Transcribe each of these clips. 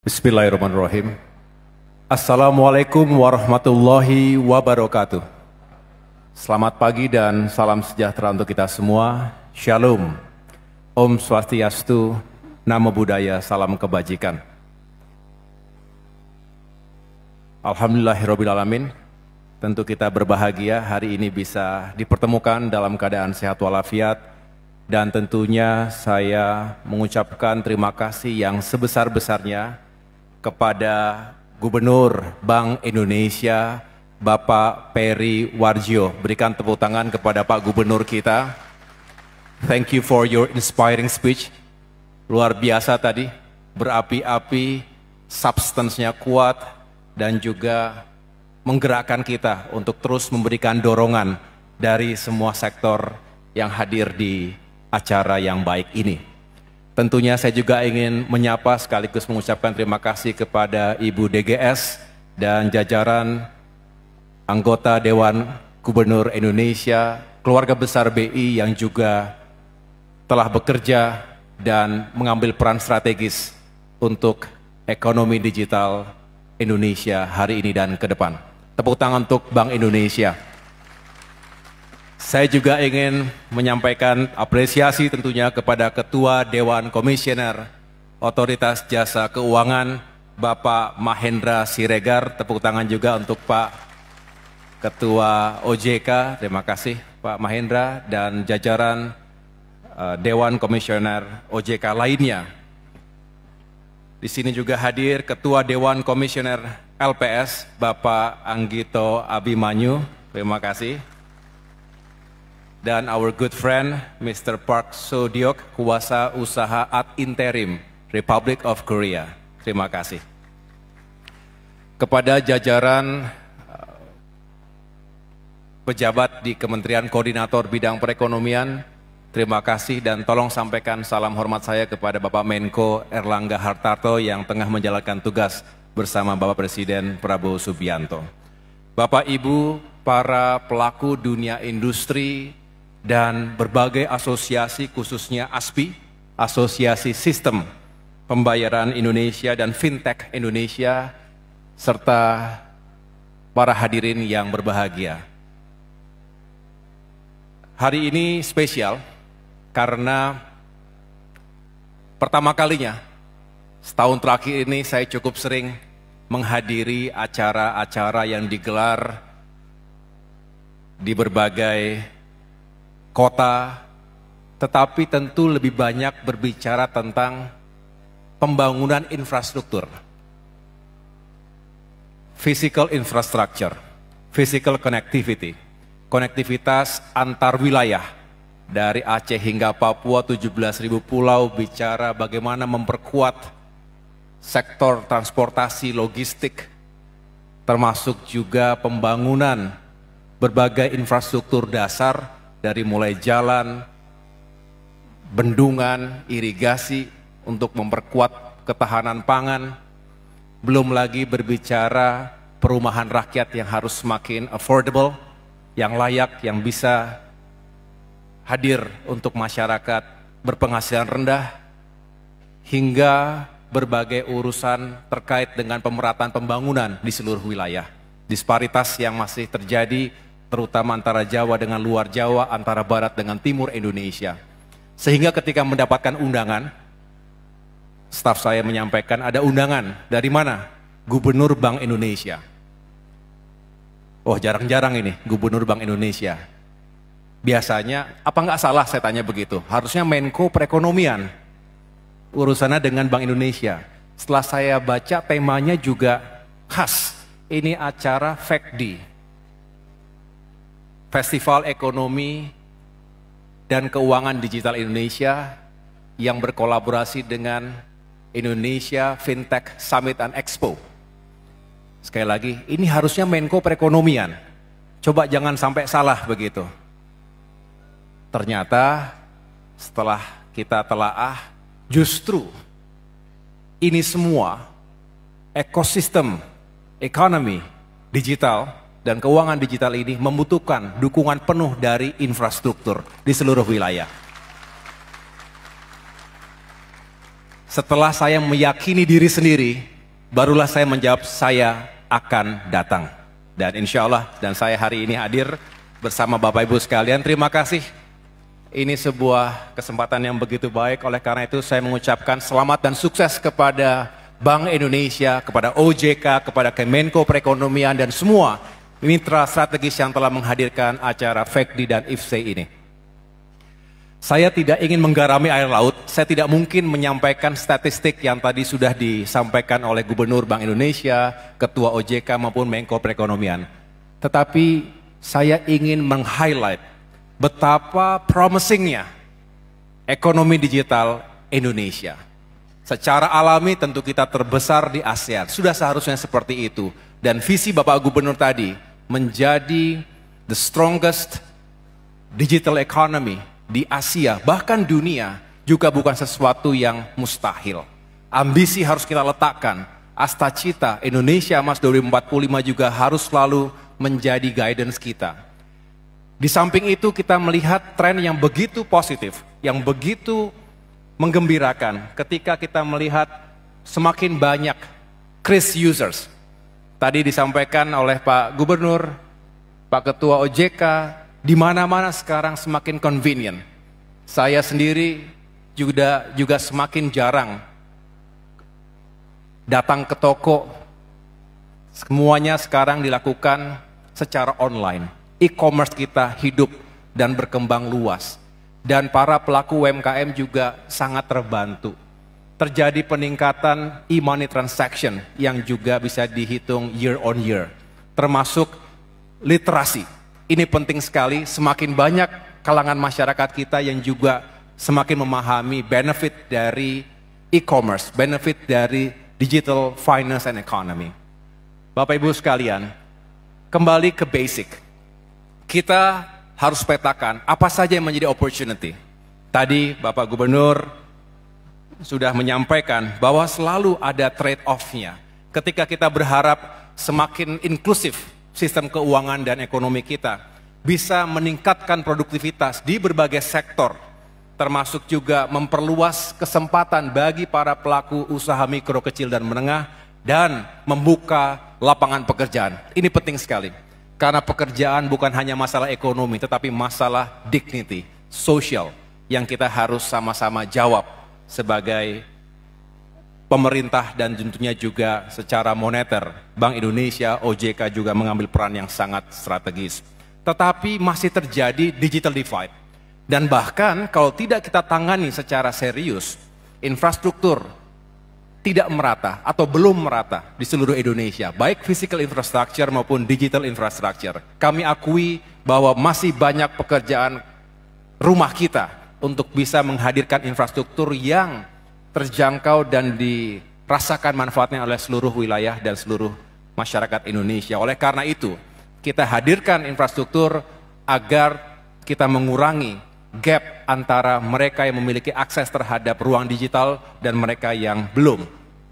Bismillahirrahmanirrahim. Assalamualaikum warahmatullahi wabarakatuh. Selamat pagi dan salam sejahtera untuk kita semua. Shalom. Om Swastiastu, Namo Buddhaya, salam kebajikan. Alhamdulillahirrabbilalamin. Tentu kita berbahagia hari ini bisa dipertemukan dalam keadaan sehat walafiat. Dan tentunya saya mengucapkan terima kasih yang sebesar-besarnya kepada Gubernur Bank Indonesia, Bapak Peri Warjio. Berikan tepuk tangan kepada Pak Gubernur kita. Thank you for your inspiring speech. Luar biasa tadi, berapi-api, substance-nya kuat, dan juga menggerakkan kita untuk terus memberikan dorongan dari semua sektor yang hadir di acara yang baik ini. Tentunya saya juga ingin menyapa sekaligus mengucapkan terima kasih kepada Ibu DGS dan jajaran anggota Dewan Gubernur Indonesia, keluarga besar BI yang juga telah bekerja dan mengambil peran strategis untuk ekonomi digital Indonesia hari ini dan ke depan. Tepuk tangan untuk Bank Indonesia. Saya juga ingin menyampaikan apresiasi tentunya kepada Ketua Dewan Komisioner Otoritas Jasa Keuangan, Bapak Mahendra Siregar. Tepuk tangan juga untuk Pak Ketua OJK. Terima kasih Pak Mahendra dan jajaran Dewan Komisioner OJK lainnya. Di sini juga hadir Ketua Dewan Komisioner LPS, Bapak Anggito Abimanyu. Terima kasih. Dan our good friend, Mr. Park So-deok, Kuasa Usaha Ad Interim, Republic of Korea. Terima kasih. Kepada jajaran pejabat di Kementerian Koordinator Bidang Perekonomian, terima kasih dan tolong sampaikan salam hormat saya kepada Bapak Menko Erlangga Hartarto yang tengah menjalankan tugas bersama Bapak Presiden Prabowo Subianto. Bapak Ibu, para pelaku dunia industri, dan berbagai asosiasi khususnya ASPI, Asosiasi Sistem Pembayaran Indonesia dan Fintech Indonesia, serta para hadirin yang berbahagia. Hari ini spesial karena pertama kalinya setahun terakhir ini saya cukup sering menghadiri acara-acara yang digelar di berbagai kota, tetapi tentu lebih banyak berbicara tentang pembangunan infrastruktur, physical infrastructure, physical connectivity, konektivitas antar wilayah dari Aceh hingga Papua, 17.000 pulau, bicara bagaimana memperkuat sektor transportasi logistik, termasuk juga pembangunan berbagai infrastruktur dasar, dari mulai jalan, bendungan, irigasi untuk memperkuat ketahanan pangan, belum lagi berbicara perumahan rakyat yang harus semakin affordable, yang layak, yang bisa hadir untuk masyarakat berpenghasilan rendah, hingga berbagai urusan terkait dengan pemerataan pembangunan di seluruh wilayah. Disparitas yang masih terjadi terutama antara Jawa dengan luar Jawa, antara Barat dengan Timur Indonesia. Sehingga ketika mendapatkan undangan, staf saya menyampaikan ada undangan, dari mana? Gubernur Bank Indonesia. Oh, jarang-jarang ini, Gubernur Bank Indonesia. Biasanya, apa nggak salah saya tanya begitu? Harusnya Menko Perekonomian, urusannya dengan Bank Indonesia. Setelah saya baca temanya juga khas, ini acara FECDI, Festival Ekonomi dan Keuangan Digital Indonesia, yang berkolaborasi dengan Indonesia Fintech Summit and Expo. Sekali lagi, ini harusnya Menko Perekonomian. Coba jangan sampai salah begitu. Ternyata setelah kita telaah, justru ini semua ekosistem ekonomi digital dan keuangan digital ini membutuhkan dukungan penuh dari infrastruktur di seluruh wilayah. Setelah saya meyakini diri sendiri, barulah saya menjawab saya akan datang. Dan insya Allah, dan saya hari ini hadir bersama Bapak Ibu sekalian. Terima kasih. Ini sebuah kesempatan yang begitu baik. Oleh karena itu saya mengucapkan selamat dan sukses kepada Bank Indonesia, kepada OJK, kepada Kemenko Perekonomian, dan semua mitra strategis yang telah menghadirkan acara FECDI dan IFC ini. Saya tidak ingin menggarami air laut, saya tidak mungkin menyampaikan statistik yang tadi sudah disampaikan oleh Gubernur Bank Indonesia, Ketua OJK maupun Menko Perekonomian. Tetapi saya ingin meng-highlight betapa promisingnya ekonomi digital Indonesia. Secara alami tentu kita terbesar di ASEAN, sudah seharusnya seperti itu. Dan visi Bapak Gubernur tadi menjadi the strongest digital economy di Asia, bahkan dunia, juga bukan sesuatu yang mustahil. Ambisi harus kita letakkan. Asta cita Indonesia Emas 2045 juga harus selalu menjadi guidance kita. Di samping itu kita melihat tren yang begitu positif, yang begitu menggembirakan ketika kita melihat semakin banyak Kris users. Tadi disampaikan oleh Pak Gubernur, Pak Ketua OJK, di mana-mana sekarang semakin convenient. Saya sendiri juga semakin jarang datang ke toko. Semuanya sekarang dilakukan secara online. E-commerce kita hidup dan berkembang luas. Dan para pelaku UMKM juga sangat terbantu. Terjadi peningkatan e-money transaction yang juga bisa dihitung year on year. Termasuk literasi. Ini penting sekali, semakin banyak kalangan masyarakat kita yang juga semakin memahami benefit dari e-commerce, benefit dari digital finance and economy. Bapak Ibu sekalian, kembali ke basic. Kita harus petakan apa saja yang menjadi opportunity. Tadi Bapak Gubernur sudah menyampaikan bahwa selalu ada trade-off-nya. Ketika kita berharap semakin inklusif sistem keuangan dan ekonomi kita, bisa meningkatkan produktivitas di berbagai sektor, termasuk juga memperluas kesempatan bagi para pelaku usaha mikro, kecil, dan menengah, dan membuka lapangan pekerjaan. Ini penting sekali, karena pekerjaan bukan hanya masalah ekonomi, tetapi masalah dignity, social, yang kita harus sama-sama jawab sebagai pemerintah dan tentunya juga secara moneter. Bank Indonesia, OJK juga mengambil peran yang sangat strategis. Tetapi masih terjadi digital divide. Dan bahkan kalau tidak kita tangani secara serius, infrastruktur tidak merata atau belum merata di seluruh Indonesia, baik physical infrastructure maupun digital infrastructure. Kami akui bahwa masih banyak pekerjaan rumah kita untuk bisa menghadirkan infrastruktur yang terjangkau dan dirasakan manfaatnya oleh seluruh wilayah dan seluruh masyarakat Indonesia. Oleh karena itu, kita hadirkan infrastruktur agar kita mengurangi gap antara mereka yang memiliki akses terhadap ruang digital dan mereka yang belum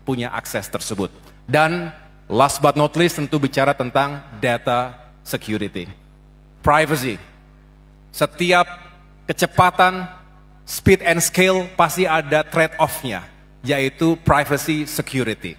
punya akses tersebut. Dan last but not least tentu bicara tentang data security, privacy. Setiap kecepatan, speed and scale pasti ada trade-off-nya, yaitu privacy security.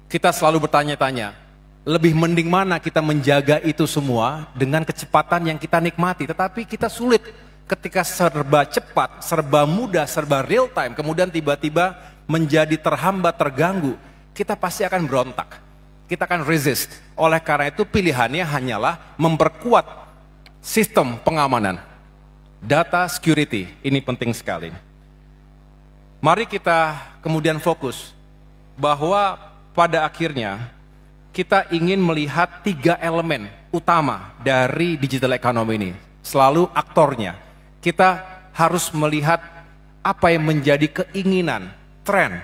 Kita selalu bertanya-tanya, lebih mending mana kita menjaga itu semua dengan kecepatan yang kita nikmati, tetapi kita sulit ketika serba cepat, serba mudah, serba real time, kemudian tiba-tiba menjadi terhambat, terganggu, kita pasti akan berontak, kita akan resist. Oleh karena itu pilihannya hanyalah memperkuat sistem pengamanan. Data security, ini penting sekali. Mari kita kemudian fokus bahwa pada akhirnya kita ingin melihat 3 elemen utama dari digital economy ini. Selalu aktornya. Kita harus melihat apa yang menjadi keinginan, tren,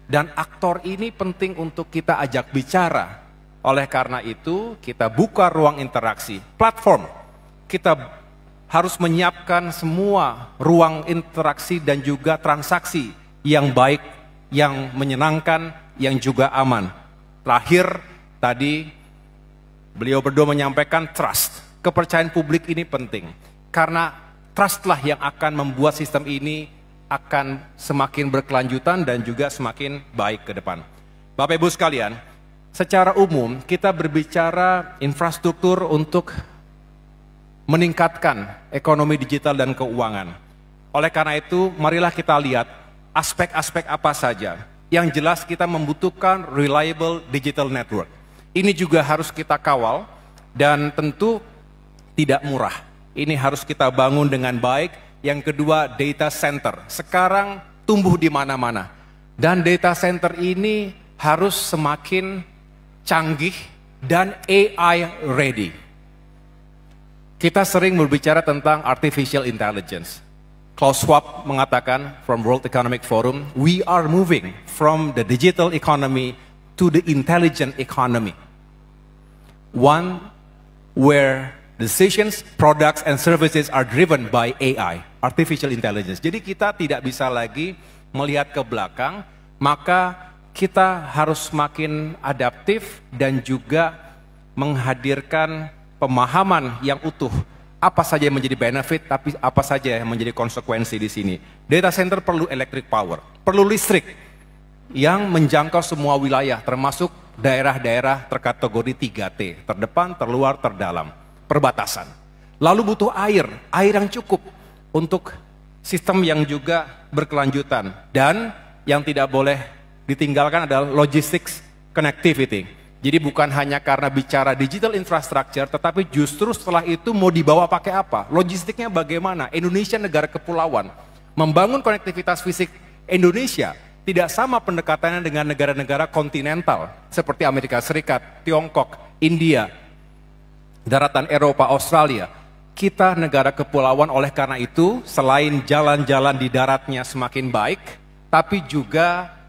dan aktor ini penting untuk kita ajak bicara. Oleh karena itu, kita buka ruang interaksi, platform. Kita harus menyiapkan semua ruang interaksi dan juga transaksi yang baik, yang menyenangkan, yang juga aman. Terakhir, tadi beliau berdua menyampaikan trust. Kepercayaan publik ini penting. Karena trustlah yang akan membuat sistem ini akan semakin berkelanjutan dan juga semakin baik ke depan. Bapak Ibu sekalian, secara umum kita berbicara infrastruktur untuk meningkatkan ekonomi digital dan keuangan. Oleh karena itu, marilah kita lihat aspek-aspek apa saja. Yang jelas kita membutuhkan reliable digital network. Ini juga harus kita kawal dan tentu tidak murah. Ini harus kita bangun dengan baik. Yang kedua, data center. Sekarang tumbuh di mana-mana. Dan data center ini harus semakin canggih dan AI ready. Kita sering berbicara tentang artificial intelligence. Klaus Schwab mengatakan from World Economic Forum, we are moving from the digital economy to the intelligent economy. One where decisions, products, and services are driven by AI, artificial intelligence. Jadi kita tidak bisa lagi melihat ke belakang, maka kita harus semakin adaptif dan juga menghadirkan pemahaman yang utuh. Apa saja yang menjadi benefit, tapi apa saja yang menjadi konsekuensi di sini. Data center perlu electric power, perlu listrik yang menjangkau semua wilayah, termasuk daerah-daerah terkategori 3T, terdepan, terluar, terdalam, perbatasan. Lalu butuh air yang cukup untuk sistem yang juga berkelanjutan. Dan yang tidak boleh ditinggalkan adalah logistics connectivity. Jadi bukan hanya karena bicara digital infrastructure, tetapi justru setelah itu mau dibawa pakai apa? Logistiknya bagaimana? Indonesia negara kepulauan. Membangun konektivitas fisik Indonesia tidak sama pendekatannya dengan negara-negara kontinental seperti Amerika Serikat, Tiongkok, India, daratan Eropa, Australia. Kita negara kepulauan, oleh karena itu selain jalan-jalan di daratnya semakin baik, tapi juga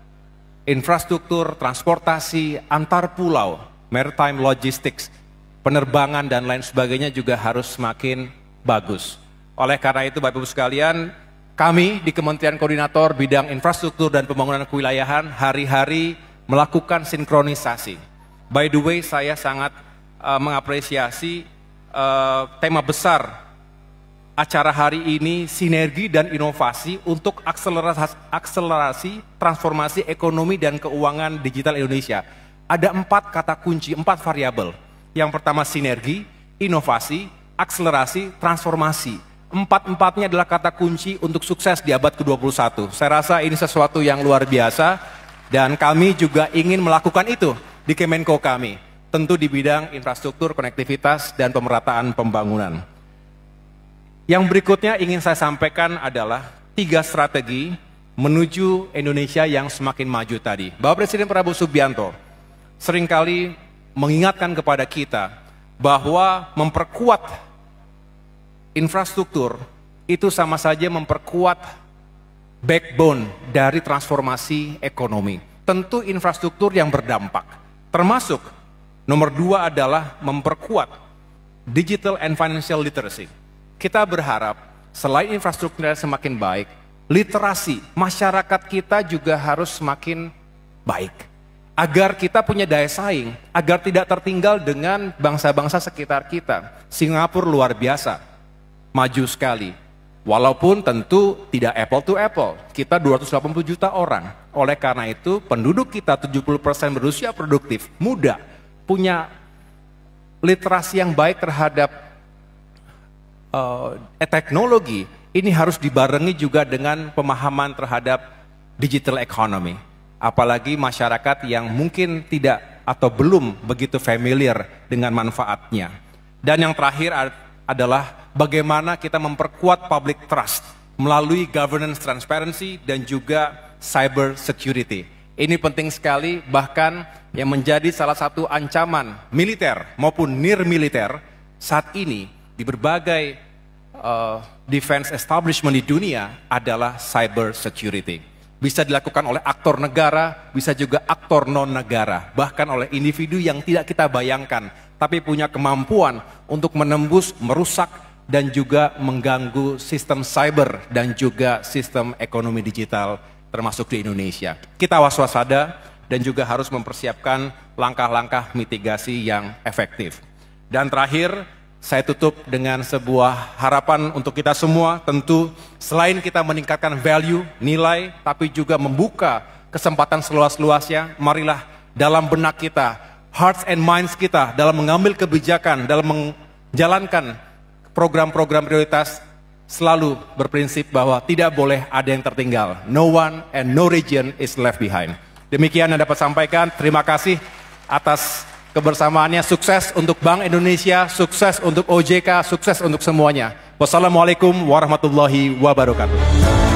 infrastruktur, transportasi, antar pulau, maritime logistics, penerbangan dan lain sebagainya juga harus semakin bagus. Oleh karena itu Bapak Ibu sekalian, kami di Kementerian Koordinator Bidang Infrastruktur dan Pembangunan Kewilayahan hari-hari melakukan sinkronisasi. By the way, saya sangat mengapresiasi tema besar acara hari ini, sinergi dan inovasi untuk akselerasi transformasi ekonomi dan keuangan digital Indonesia. Ada 4 kata kunci, 4 variabel. Yang pertama sinergi, inovasi, akselerasi, transformasi. 4-empatnya adalah kata kunci untuk sukses di abad ke-21. Saya rasa ini sesuatu yang luar biasa dan kami juga ingin melakukan itu di Kemenko kami. Tentu di bidang infrastruktur, konektivitas, dan pemerataan pembangunan. Yang berikutnya ingin saya sampaikan adalah 3 strategi menuju Indonesia yang semakin maju tadi. Bapak Presiden Prabowo Subianto seringkali mengingatkan kepada kita bahwa memperkuat infrastruktur itu sama saja memperkuat backbone dari transformasi ekonomi. Tentu infrastruktur yang berdampak, termasuk nomor 2 adalah memperkuat digital and financial literacy. Kita berharap selain infrastrukturnya semakin baik, literasi masyarakat kita juga harus semakin baik. Agar kita punya daya saing, agar tidak tertinggal dengan bangsa-bangsa sekitar kita. Singapura luar biasa, maju sekali. Walaupun tentu tidak apple to apple, kita 280 juta orang. Oleh karena itu penduduk kita 70% berusia produktif, muda, punya literasi yang baik terhadap teknologi. Ini harus dibarengi juga dengan pemahaman terhadap digital economy. Apalagi masyarakat yang mungkin tidak atau belum begitu familiar dengan manfaatnya. Dan yang terakhir adalah bagaimana kita memperkuat public trust melalui governance transparency dan juga cyber security. Ini penting sekali, bahkan yang menjadi salah satu ancaman militer maupun near militer saat ini di berbagai defense establishment di dunia adalah cyber security. Bisa dilakukan oleh aktor negara, bisa juga aktor non-negara, bahkan oleh individu yang tidak kita bayangkan, tapi punya kemampuan untuk menembus, merusak, dan juga mengganggu sistem cyber dan juga sistem ekonomi digital termasuk di Indonesia. Kita waspada dan juga harus mempersiapkan langkah-langkah mitigasi yang efektif. Dan terakhir, saya tutup dengan sebuah harapan untuk kita semua. Tentu selain kita meningkatkan value, nilai, tapi juga membuka kesempatan seluas-luasnya. Marilah dalam benak kita, hearts and minds kita, dalam mengambil kebijakan, dalam menjalankan program-program prioritas, selalu berprinsip bahwa tidak boleh ada yang tertinggal. No one and no region is left behind. Demikian yang dapat sampaikan. Terima kasih atas kebersamaannya. Sukses untuk Bank Indonesia, sukses untuk OJK, sukses untuk semuanya. Wassalamualaikum warahmatullahi wabarakatuh.